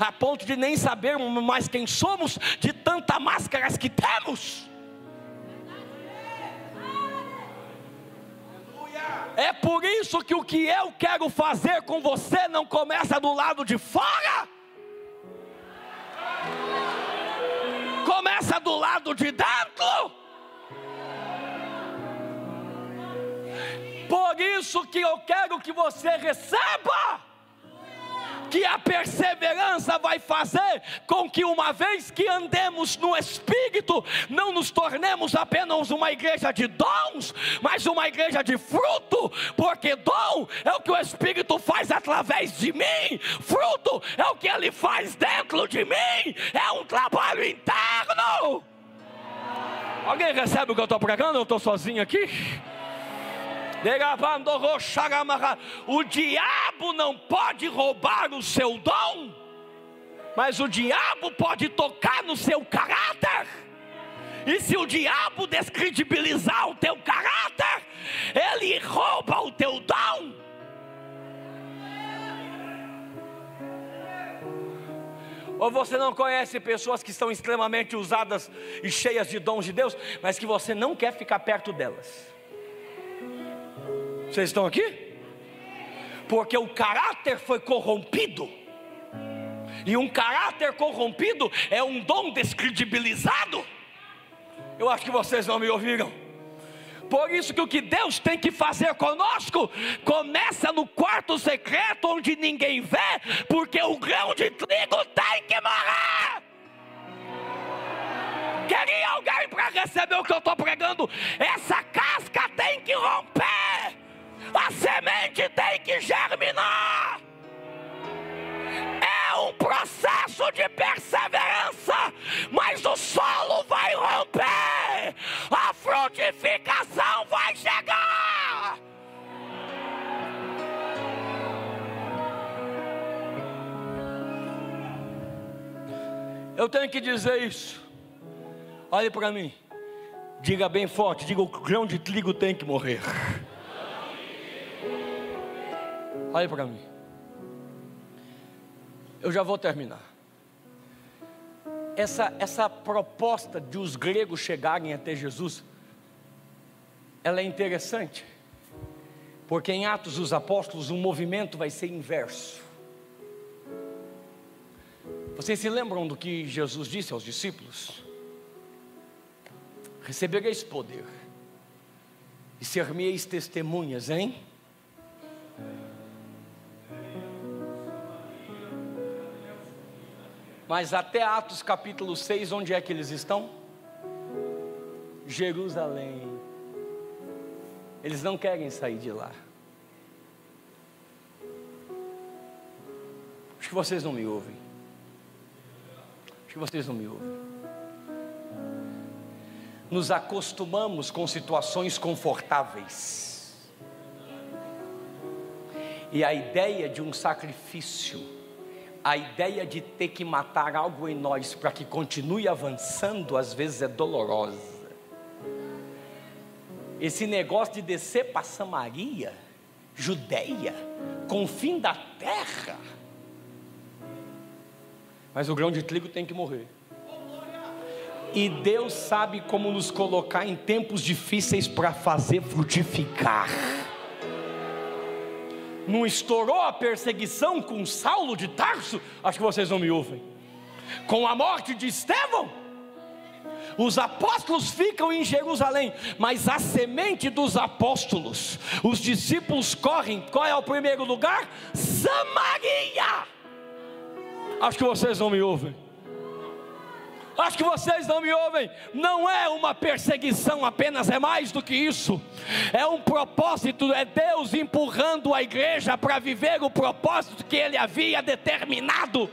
S1: a ponto de nem sabermos mais quem somos, de tantas máscaras que temos. É por isso que o que eu quero fazer com você não começa do lado de fora, começa do lado de dentro. Por isso que eu quero que você receba que a perseverança vai fazer com que, uma vez que andemos no Espírito, não nos tornemos apenas uma igreja de dons, mas uma igreja de fruto. Porque dom é o que o Espírito faz através de mim, fruto é o que Ele faz dentro de mim, é um trabalho interno. Alguém recebe o que eu estou pregando? Eu estou sozinho aqui? O diabo não pode roubar o seu dom, mas o diabo pode tocar no seu caráter. E se o diabo descredibilizar o teu caráter, ele rouba o teu dom. Ou você não conhece pessoas que estão extremamente usadas e cheias de dons de Deus, mas que você não quer ficar perto delas? Vocês estão aqui? Porque o caráter foi corrompido. E um caráter corrompido é um dom descredibilizado. Eu acho que vocês não me ouviram. Por isso que o que Deus tem que fazer conosco começa no quarto secreto, onde ninguém vê, porque o grão de trigo tem que morrer. Queria alguém para receber o que eu estou pregando? Essa casca tem que romper. A semente tem que germinar. É um processo de perseverança, mas glorificação vai chegar. Eu tenho que dizer isso. Olhe para mim. Diga bem forte. Diga: o grão de trigo tem que morrer. Olhe para mim. Eu já vou terminar. Essa proposta de os gregos chegarem até Jesus, ela é interessante. Porque em Atos dos Apóstolos o movimento vai ser inverso. Vocês se lembram do que Jesus disse aos discípulos? Recebereis poder e ser-me-eis testemunhas, hein? Mas até Atos capítulo 6, onde é que eles estão? Jerusalém. Eles não querem sair de lá. Acho que vocês não me ouvem. Acho que vocês não me ouvem. Nos acostumamos com situações confortáveis. E a ideia de um sacrifício, a ideia de ter que matar algo em nós para que continue avançando, às vezes é dolorosa. Esse negócio de descer para Samaria, Judeia, com o fim da terra. Mas o grão de trigo tem que morrer. E Deus sabe como nos colocar em tempos difíceis para fazer frutificar. Não estourou a perseguição com Saulo de Tarso? Acho que vocês não me ouvem. Com a morte de Estevão, os apóstolos ficam em Jerusalém, mas a semente dos apóstolos, os discípulos correm. Qual é o primeiro lugar? Samaria. Acho que vocês não me ouvem. Acho que vocês não me ouvem. Não é uma perseguição apenas, é mais do que isso. É um propósito, é Deus empurrando a igreja para viver o propósito que Ele havia determinado.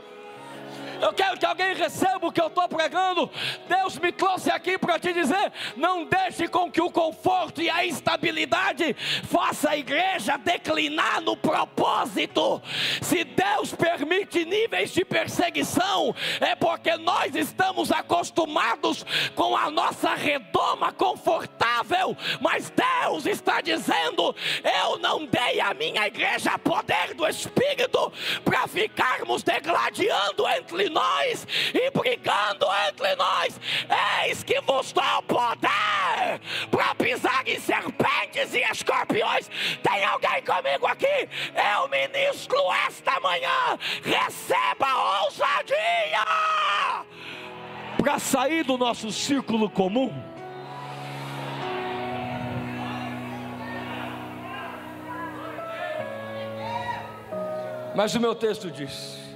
S1: Eu quero que alguém receba o que eu estou pregando. Deus me trouxe aqui para te dizer: não deixe com que o conforto e a instabilidade faça a igreja declinar no propósito. Se Deus permite níveis de perseguição, é porque nós estamos acostumados com a nossa redoma confortável. Mas Deus está dizendo: eu não dei à minha igreja poder do Espírito para ficarmos degladiando entre nós e brigando entre nós. Eis que vos dou poder para pisar em serpentes e escorpiões. Tem alguém comigo aqui? Eu ministro esta manhã. Receba ousadia para sair do nosso círculo comum. Mas o meu texto diz: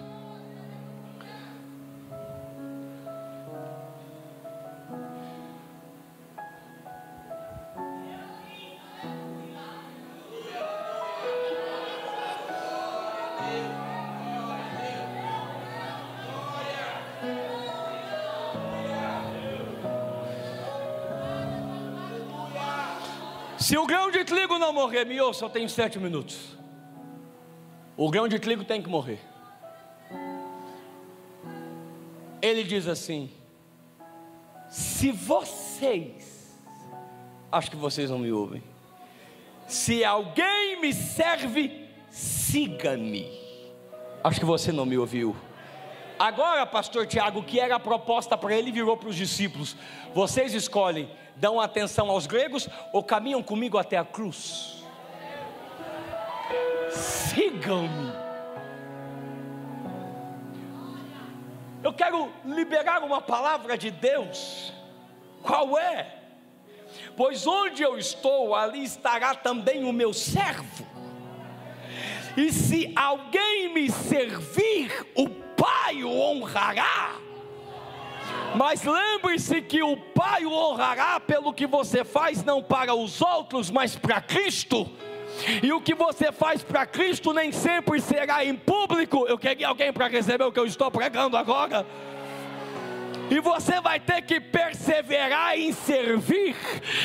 S1: se o grão de trigo não morrer, me ouça, eu tenho 7 minutos. O grão de trigo tem que morrer. Ele diz assim: se vocês, acho que vocês não me ouvem, se alguém me serve, siga-me. Acho que você não me ouviu. Agora, pastor Tiago, o que era a proposta para ele virou para os discípulos: vocês escolhem, dão atenção aos gregos ou caminham comigo até a cruz? Sigam-me. Eu quero liberar uma palavra de Deus. Qual é? Pois onde eu estou, ali estará também o meu servo. E se alguém me servir, o Pai o honrará. Mas lembre-se que o Pai o honrará pelo que você faz, não para os outros, mas para Cristo. E o que você faz para Cristo nem sempre será em público. Eu queria alguém para receber o que eu estou pregando agora. E você vai ter que perseverar em servir.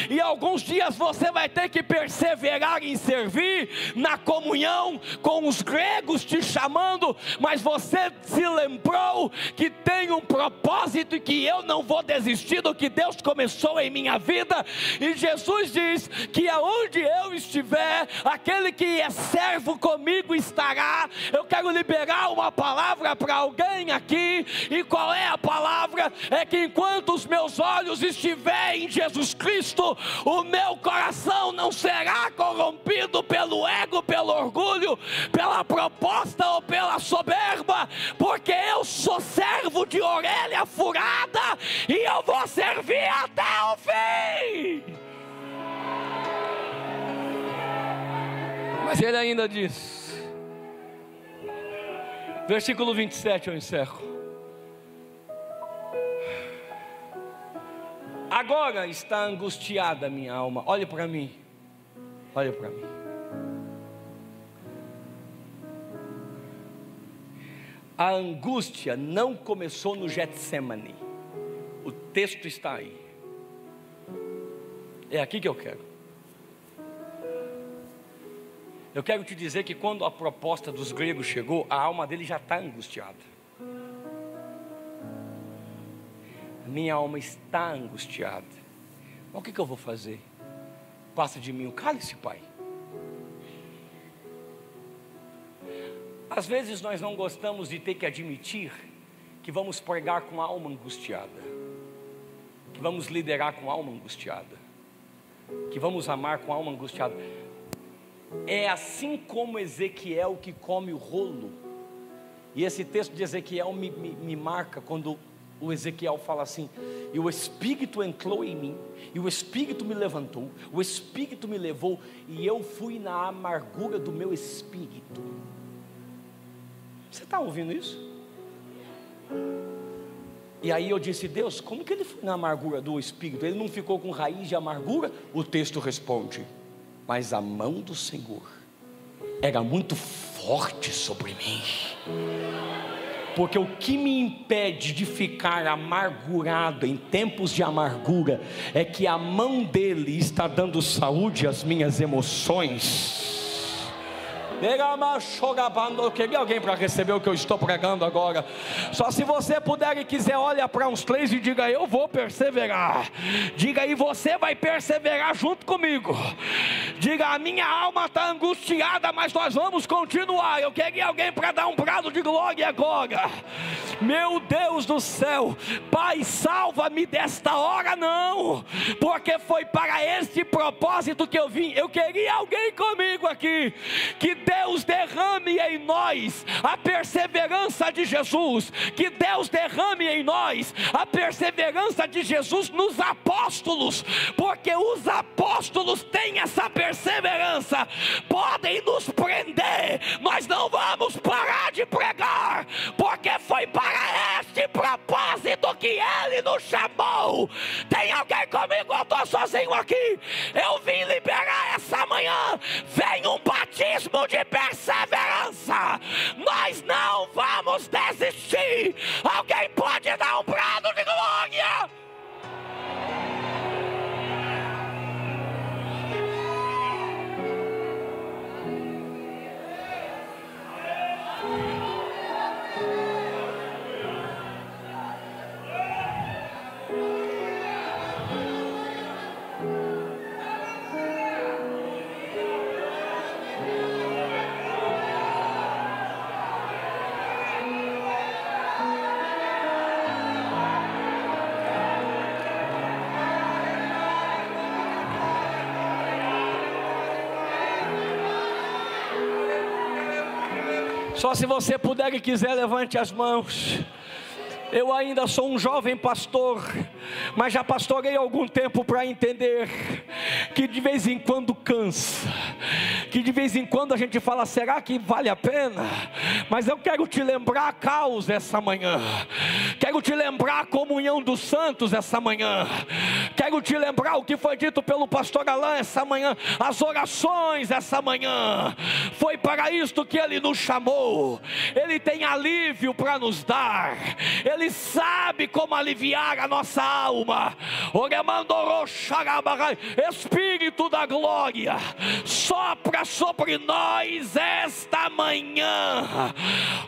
S1: E alguns dias você vai ter que perseverar em servir, na comunhão com os gregos te chamando. Mas você se lembrou que tem um propósito e que eu não vou desistir do que Deus começou em minha vida. E Jesus diz que aonde eu estiver, aquele que é servo comigo estará. Eu quero liberar uma palavra para alguém aqui. E qual é a palavra? É que enquanto os meus olhos estiverem em Jesus Cristo, o meu coração não será corrompido pelo ego, pelo orgulho, pela proposta ou pela soberba, porque eu sou servo de orelha furada e eu vou servir até o fim. Mas ele ainda diz, versículo 27, eu encerro. Agora está angustiada a minha alma. Olhe para mim. Olhe para mim. A angústia não começou no Getsemane. O texto está aí. É aqui que eu quero. Eu quero te dizer que quando a proposta dos gregos chegou, a alma dele já está angustiada. Minha alma está angustiada. Mas o que eu vou fazer? Passa de mim o cálice, Pai. Às vezes nós não gostamos de ter que admitir que vamos pregar com a alma angustiada, que vamos liderar com a alma angustiada, que vamos amar com a alma angustiada. É assim como Ezequiel que come o rolo. E esse texto de Ezequiel me marca quando o Ezequiel fala assim: e o Espírito entrou em mim, e o Espírito me levantou, o Espírito me levou, e eu fui na amargura do meu espírito. Você está ouvindo isso? E aí eu disse: Deus, como que ele foi na amargura do espírito? Ele não ficou com raiz de amargura? O texto responde: mas a mão do Senhor era muito forte sobre mim. Porque o que me impede de ficar amargurado em tempos de amargura é que a mão dele está dando saúde às minhas emoções. Eu queria alguém para receber o que eu estou pregando agora. Só se você puder e quiser, olha para uns 3 e diga: eu vou perseverar. Diga aí: você vai perseverar junto comigo. Diga: a minha alma está angustiada, mas nós vamos continuar. Eu queria alguém para dar um brado de glória agora. Meu Deus do céu, Pai, salva-me desta hora não, porque foi para este propósito que eu vim. Eu queria alguém comigo aqui. Que Deus derrame em nós a perseverança de Jesus. Que Deus derrame em nós a perseverança de Jesus nos apóstolos, porque os apóstolos têm essa perseverança. Podem nos prender, nós não vamos parar de pregar, porque foi para este propósito que Ele nos chamou. Tem alguém comigo? Eu estou sozinho aqui. Eu vim liberar essa manhã. Vem um batismo de perseverança. Nós não vamos desistir. Alguém pode dar um brado de glória? Só se você puder e quiser, levante as mãos. Eu ainda sou um jovem pastor, mas já pastorei há algum tempo para entender que de vez em quando cansa, que de vez em quando a gente fala: será que vale a pena? Mas eu quero te lembrar a causa essa manhã, quero te lembrar a comunhão dos santos essa manhã, Quero te lembrar o que foi dito pelo pastor Alain essa manhã. As orações essa manhã, foi para isto que Ele nos chamou. Ele tem alívio para nos dar. Ele sabe como aliviar a nossa alma. Espírito da glória, sopra sobre nós esta manhã.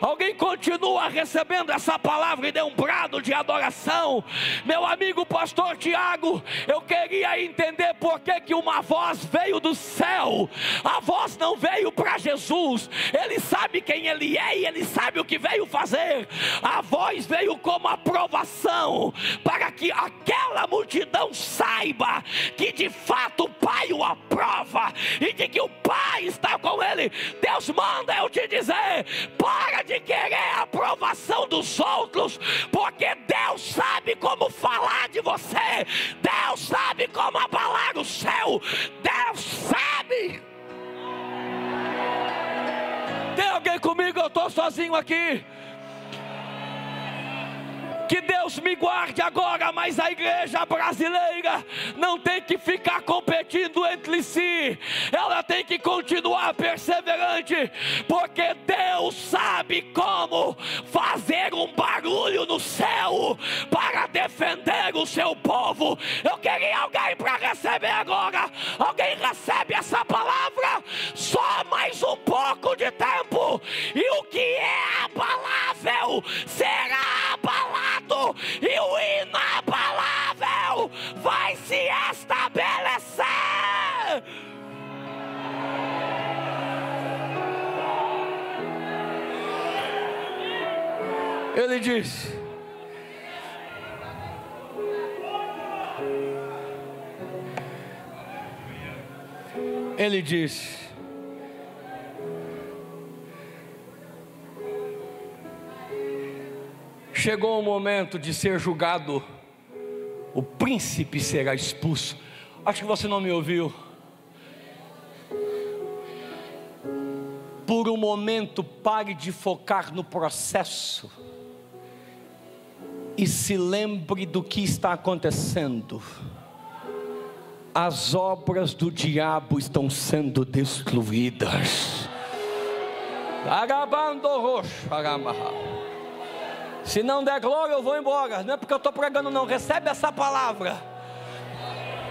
S1: Alguém continua recebendo essa palavra e dê um brado de adoração? Meu amigo pastor Tiago, eu queria entender por que uma voz veio do céu. A voz não veio para Jesus. Ele sabe quem Ele é e Ele sabe o que veio fazer. A voz veio como aprovação, para que aquela multidão saiba que de fato o Pai o aprova e de que o Pai está com ele. Deus manda eu te dizer: para de querer a aprovação dos outros, porque Deus sabe como falar de você. Deus sabe como abalar o céu. Deus sabe. Tem alguém comigo? Eu estou sozinho aqui. Que Deus me guarde agora, mas a igreja brasileira não tem que ficar competindo entre si. Ela tem que continuar perseverante, porque Deus sabe como fazer um barulho no céu para defender o seu povo. Eu queria alguém para receber agora. Alguém recebe essa palavra? Só mais um pouco de tempo, e o que é abalável será abalado, e o inabalável vai se estabelecer. Ele diz: chegou o momento de ser julgado, o príncipe será expulso. Acho que você não me ouviu. Por um momento, pare de focar no processo e se lembre do que está acontecendo. As obras do diabo estão sendo destruídas. Se não der glória, eu vou embora. Não é porque eu estou pregando, não. Recebe essa palavra.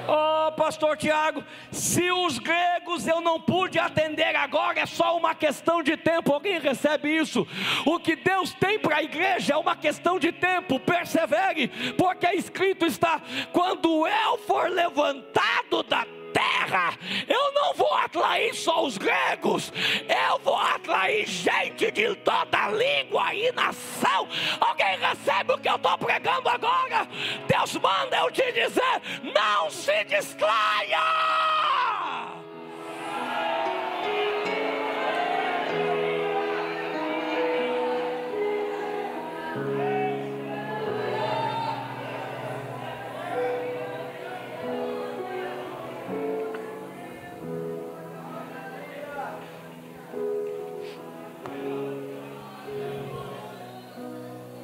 S1: Oh, pastor Tiago, se os gregos eu não pude atender agora, é só uma questão de tempo. Alguém recebe isso? O que Deus tem para a igreja é uma questão de tempo. Persevere, porque escrito está: quando eu for levantado da terra, eu não vou atrair só os gregos, eu vou atrair gente de toda língua e nação. Alguém recebe o que eu estou pregando agora? Deus manda eu te dizer: não se distraia.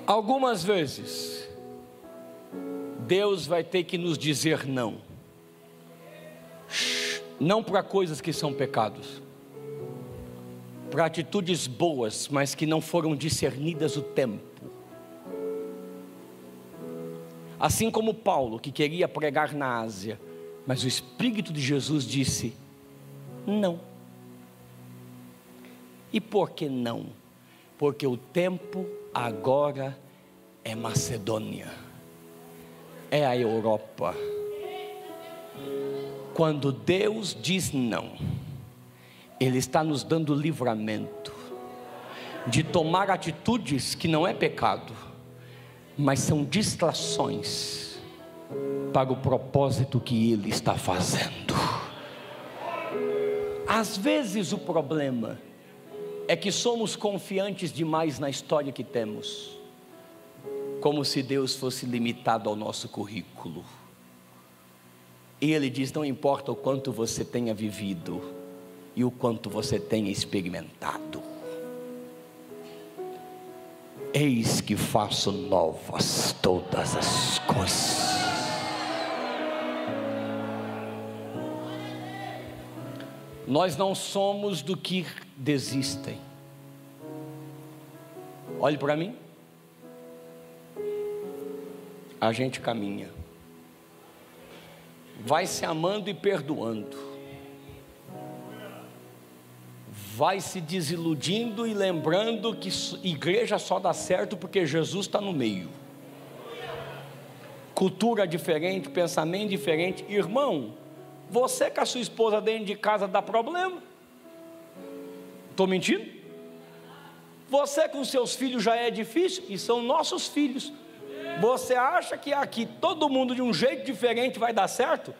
S1: Algumas vezes Deus vai ter que nos dizer não. Não para coisas que são pecados, para atitudes boas, mas que não foram discernidas o tempo. Assim como Paulo, que queria pregar na Ásia, mas o Espírito de Jesus disse não. E por que não? Porque o tempo agora é Macedônia, é a Europa. Quando Deus diz não, Ele está nos dando livramento de tomar atitudes que não é pecado, mas são distrações para o propósito que Ele está fazendo. Às vezes o problema é que somos confiantes demais na história que temos, como se Deus fosse limitado ao nosso currículo. E Ele diz: não importa o quanto você tenha vivido e o quanto você tenha experimentado, eis que faço novas todas as coisas. Nós não somos do que desistem. Olhe para mim. A gente caminha, vai se amando e perdoando, vai se desiludindo e lembrando que igreja só dá certo porque Jesus está no meio. Cultura diferente, pensamento diferente. Irmão, você com a sua esposa dentro de casa dá problema? Estou mentindo? Você com seus filhos já é difícil, e são nossos filhos. Você acha que aqui todo mundo de um jeito diferente vai dar certo?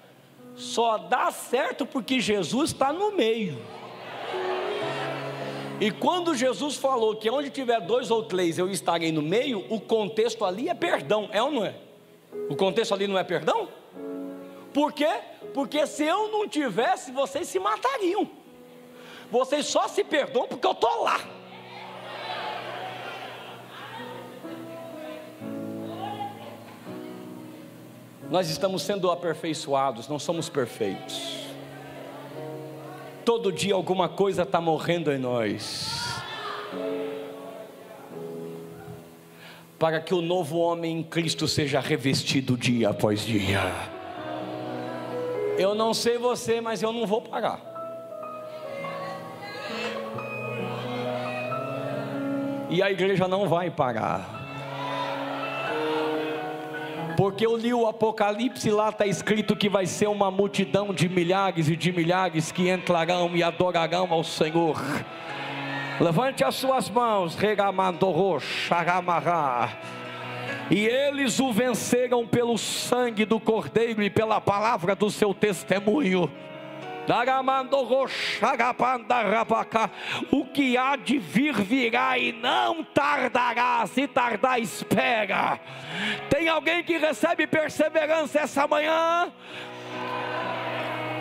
S1: Só dá certo porque Jesus está no meio. E quando Jesus falou que onde tiver 2 ou 3 eu estarei no meio, o contexto ali é perdão, é ou não é? O contexto ali não é perdão? Por quê? Porque se eu não tivesse, vocês se matariam. Vocês só se perdoam porque eu estou lá. Nós estamos sendo aperfeiçoados, não somos perfeitos. Todo dia alguma coisa está morrendo em nós, para que o novo homem em Cristo seja revestido dia após dia. Eu não sei você, mas eu não vou parar. E a igreja não vai parar. Porque eu li o Apocalipse, lá está escrito que vai ser uma multidão de milhares e de milhares que entrarão e adorarão ao Senhor. Levante as suas mãos, e eles o venceram pelo sangue do Cordeiro e pela palavra do seu testemunho. O que há de vir virá e não tardará. Se tardar, espera. Tem alguém que recebe perseverança essa manhã?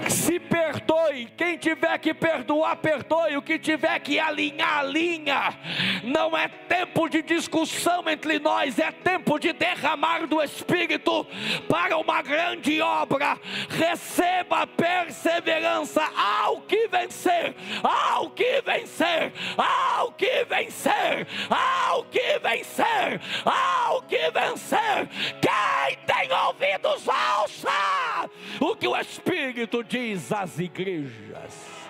S1: Se perdoe, quem tiver que perdoar, perdoe, o que tiver que alinhar, alinha. Não é tempo de discussão entre nós, é tempo de derramar do Espírito para uma grande obra. Receba perseverança ao que vencer, ao que vencer, ao que vencer, ao que vencer, ao que vencer. Quem tem ouvidos, ouça o que o Espírito diz às igrejas.